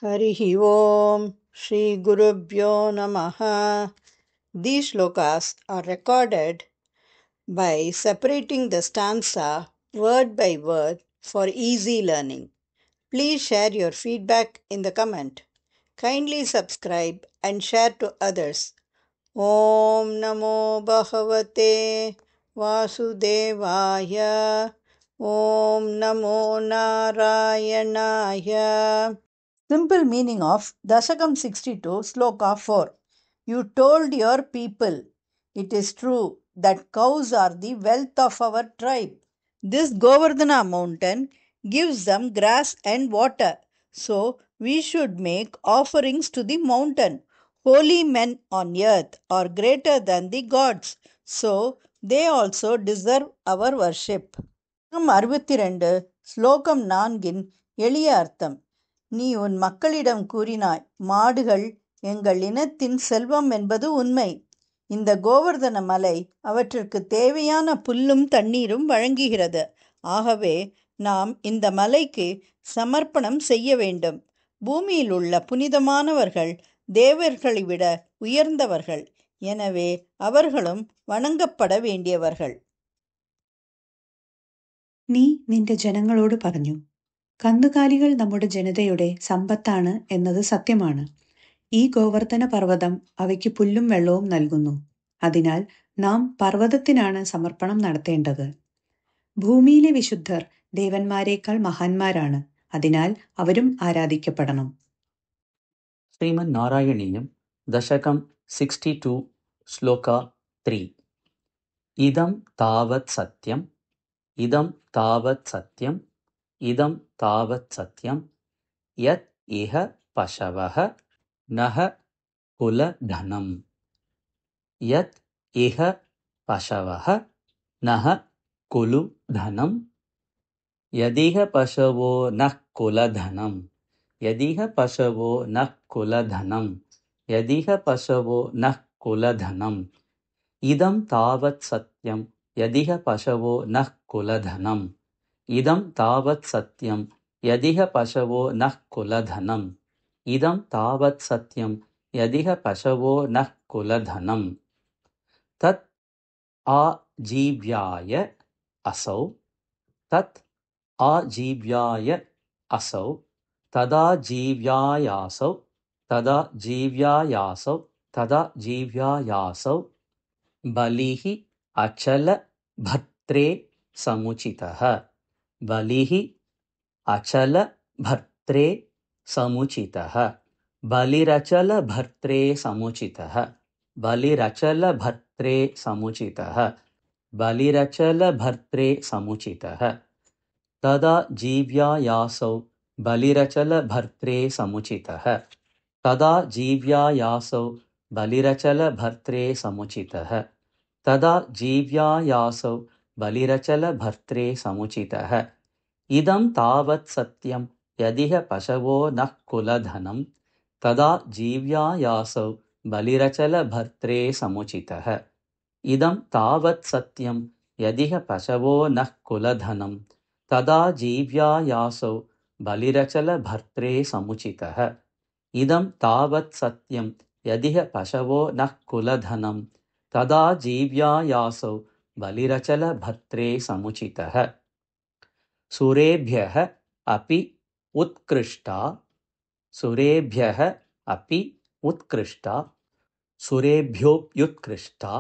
Harihi Om Shri Gurubhyo Namaha. These shlokas are recorded by separating the stanza word by word for easy learning. Please share your feedback in the comment. Kindly subscribe and share to others. Om Namo Bhagavate Vasudevaya. Om Namo Narayanaaya. Simple meaning of Dashakam 62, Sloka 4. You told your people, it is true that cows are the wealth of our tribe. This Govardhana mountain gives them grass and water, so we should make offerings to the mountain. Holy men on earth are greater than the gods, so they also deserve our worship. 62 ஸ்லோகம் 4 எளிய அர்த்தம். நீ உன் மக்களிடம் கூறினாய், மாடுகள் எங்கள் இனத்தின் செல்வம் என்பது உண்மை. இந்த கோவர்தன மலை அவற்றிற்கு தேவையான புல்லும் தண்ணீரும் வழங்குகிறது. ஆகவே நாம் இந்த மலைக்கு சமர்ப்பணம் செய்ய வேண்டும். பூமியில் உள்ள புனிதமானவர்கள் தேவர்களை விட உயர்ந்தவர்கள். எனவே அவர்களும் വണങ്ങപ്പെട വേണ്ടിയവர்கள். നീ നിന്റെ ജനങ്ങളോട് പറഞ്ഞു, കന്നുകാലികൾ നമ്മുടെ ജനതയുടെ സമ്പത്താണ് എന്നത് സത്യമാണ്. ഈ ഗോവർദ്ധന പർവ്വതം അവയ്ക്ക് പുല്ലും വെള്ളവും നൽകുന്നു. അതിനാൽ നാം പർവ്വതത്തിനാണ് സമർപ്പണം നടത്തേണ്ടത്. ഭൂമിയിലെ വിശുദ്ധർ ദേവന്മാരെക്കാൾ മഹാന്മാരാണ്. അതിനാൽ അവരും ആരാധിക്കപ്പെടണം. ശ്രീമൻ നാരായണീയം ദശകം 62 ശ്ലോക 3. ഇദം താവത് സത്യം ഇദം താവത് സത്യം ഇദം താവത് സത്യം യത് ഇഹ പശവഃ നഃ കുലധനം യത് ഇഹ പശവഃ നഃ കുലുധനം യദിഹ പശവോ നഃ കുലധനം യദിഹ പശവോ നഃ കുലധനം യദിഹ പശവോ നഃ കുലധനം ഇദം താവത് സത്യം യദിഹ പശവോ നഃ കുലധനം ഇദം താവത് സത്യം യദിഹ പശവോ നഃ കുലധനം ഇദം താവത് സത്യം യദിഹ പശവോ നഃ കുലധനം തത് ആജീവ്യായ അസൗ തത് ആജീവ്യായ അസൗ തദാജീവ്യായാസൗ തദാജീവ്യായാസൗ തദാജീവ്യായാസൗ ബലിഃ അചല ഭർത്രേ സമുചിതഃ ബലിഃ അചല ഭർത്രേ സമുചിതഃ ബലിരചല ഭർത്രേ സമുചിതഃ ബലിരചല ഭർത്രേ സമുചിതഃ ബലിരചല ഭർത്രേ സമുചിതഃ തദാ ജീവ്യായാസൗ ബലിരചല ഭർത്രേ സമുചിതഃ തദാ ജീവ്യായാസൗ ബലിരചല ഭർത്രേ സമുചിതഃ തദാ ജീവ്യായാസൗ ബലിരചല ഭർത്രേ സമുചിതഃ ഇദം താവത് സത്യം യദിഹ പശവോ നഃ കുലധനം തദാ ജീവ്യായാസൗ ബലിരചല ഭർത്രേ സമുചിതഃ ഇദം താവത് സത്യം യദിഹ പശവോ നഃ കുലധനം തദാ ജീവ്യായാസൗ ബലിരചല ഭർത്രേ സമുചിതഃ ഇദം താവത് സത്യം യദിഹ പശവോ നഃ കുലധനം തദാ ജീവ്യായാസൗ ബലിരചല ഭർത്രേ സമുചിതഃ സുരേഭ്യഃ അപി ഉത്കൃഷ്ടാ സുരേഭ്യഃ അപി ഉത്കൃഷ്ടാ സുരേഭ്യോപ്യുത്കൃഷ്ടാ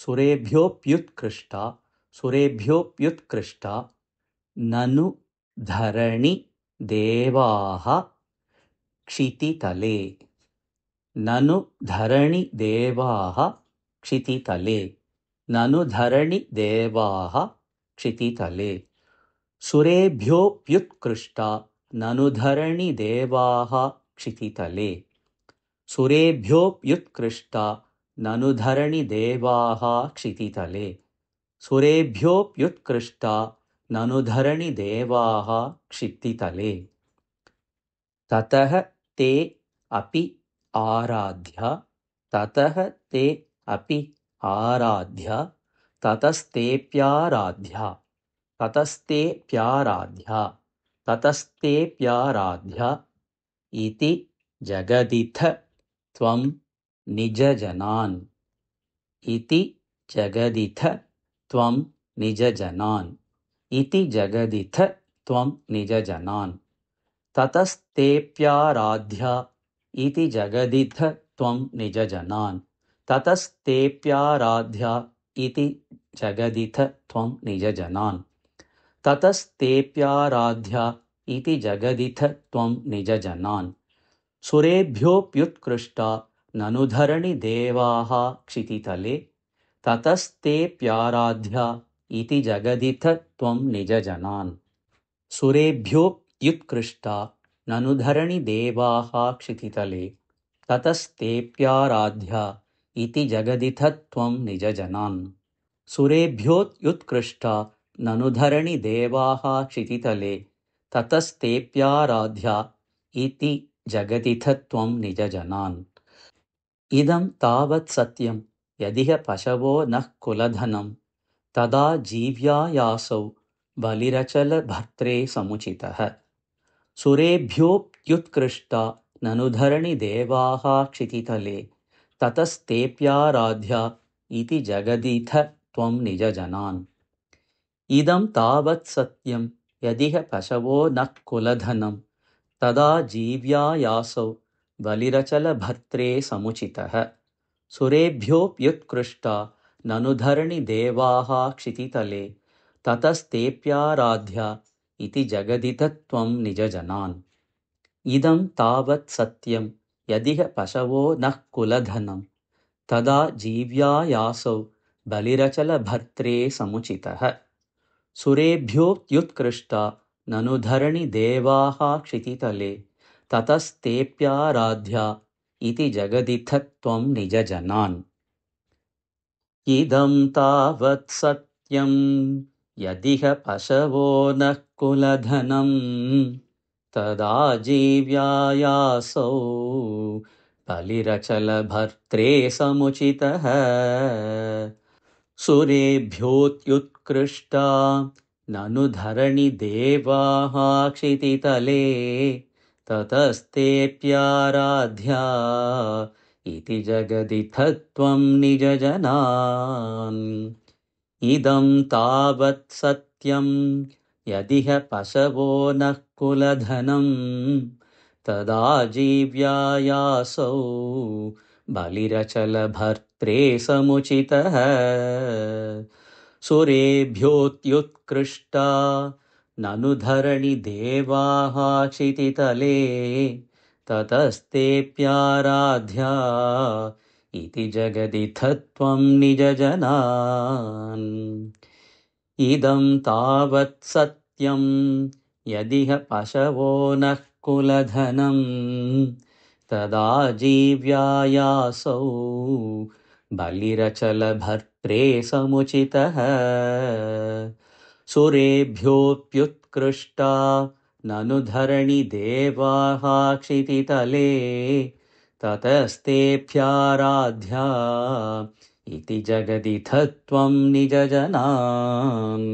സുരേഭ്യോപ്യുത്കൃഷ്ടാ സുരേഭ്യോപ്യുത്കൃഷ്ടാ നനു ധരണി ദേവാഃ ക്ഷിതിതലേ നനു ധരണി ദേവാഃ ക്ഷിതിതലേ നനു ധരണി ദേവാഃ ക്ഷിതിതലേ സുരേഭ്യോപ്യുത്കൃഷ്ടാ നനു ധരണി ദേവാഃ ക്ഷിതിതലേ സുരേഭ്യോപ്യുത്കൃഷ്ടാ നനു ധരണി ദേവാഃ ക്ഷിതിതലേ സുരേഭ്യോപ്യുത്കൃഷ്ടാ നനു ധരണി ദേവാഃ ക്ഷിതിതലേ തതഃ തേ അപി ആരാധ്യ തതഃ തേ അപി ആരാധ്യ തതസ്തേപ്യാരാധ്യ തതസ്തേപ്യാരാധ്യ തതസ്തേപ്യാരാധ്യ इति जगदिथ त्वं निजजनान् इति जगदिथ त्वं निजजनान् इति जगदिथ त्वं निजजनान् ततस्तेऽप्याराध्या इति जगदिथ त्वं निजजनान् ततस्तेऽप्याराध्या इति जगदिथ त्वं निजजनान् ततस्तेऽप्याराध्या इति जगदिथ त्वं निजजनान् सुरेभ्योऽप्युत्कृष्टा ननु धरणिदेवाः क्षितितले ततस्तेऽप्याराध्या इति जगदिथ त्वं निजजनान् सुरेभ्योऽप्युत्कृष्टा ननु धरणिदेवाः क्षितितले ततस्तेऽप्याराध्या इति जगदिथ त्वं निजजनान् सुरेभ्योऽप्युत्कृष्टा ननु धरणिदेवाः क्षितितले ततस्तेऽप्याराध्या इति जगदिथ त्वं निजजनान् इदं तावत् सत्यं यदिह पशवो नः कुलधनं तदा जीव्यायासौ बलिरचलभर्त्रे समुचितः सुरेभ्योऽप्युत्कृष्टा ननु धरणिदेवाः क्षितितले ततस्तेऽप्याराध्या इति जगदिथ त्वं निजजनान् इदं तावत् सत्यं यदिह पशवो नः कुलधनं तदा जीव्यायासौ बलिरचलभर्त्रे समुचितः सुरेभ्योऽप्युत्कृष्टा ननु धरणिदेवाः क्षितितले ततस्तेऽप्याराध्या इति जगदिथ त्वं निजजनान् इदं तावत् सत्यं यदिह पशवो नः कुलधनं तदा जीव्यायासौ बलिरचलभर्त्रे समुचितः सुरेभ्योऽप्युत्कृष्टा ननु धरणिदेवाः क्षितितले ततस्तेऽप्याराध्या इति जगदिथ त्वं निजजनान् इदं तावत् सत्यं यदिह पशवो नः कुलधनं तदा जीव्यायासौ बलिरचलभर्त्रे समुचितः सुरेभ्योऽप्युत्कृष्टा ननु धरणिदेवाः क्षितितले ततस्तेऽप्याराध्या इति जगदिथ त्वं निजजनान् इदं तावत् सत्यं यदिह पशवो नः कुलधनं तदा जीव्यायासौ बलिरचलभर्त्रे समुचितः सुरेभ्योऽप्युत्कृष्टा ननु धरणिदेवाः क्षितितले ततस्तेऽप्याराध्या इति जगदिथ त्वं निजजनान् इदं तावत् सत्यं यदिह पशवो नः कुलधनं तदा जीव्यायासौ बलिरचलभर्त्रे समुचितः सुरेभ्योऽप्युत्कृष्टा ननु धरणिदेवाः क्षितितले ततस्तेऽप्याराध्या इति जगदिथ त्वं निजजनान्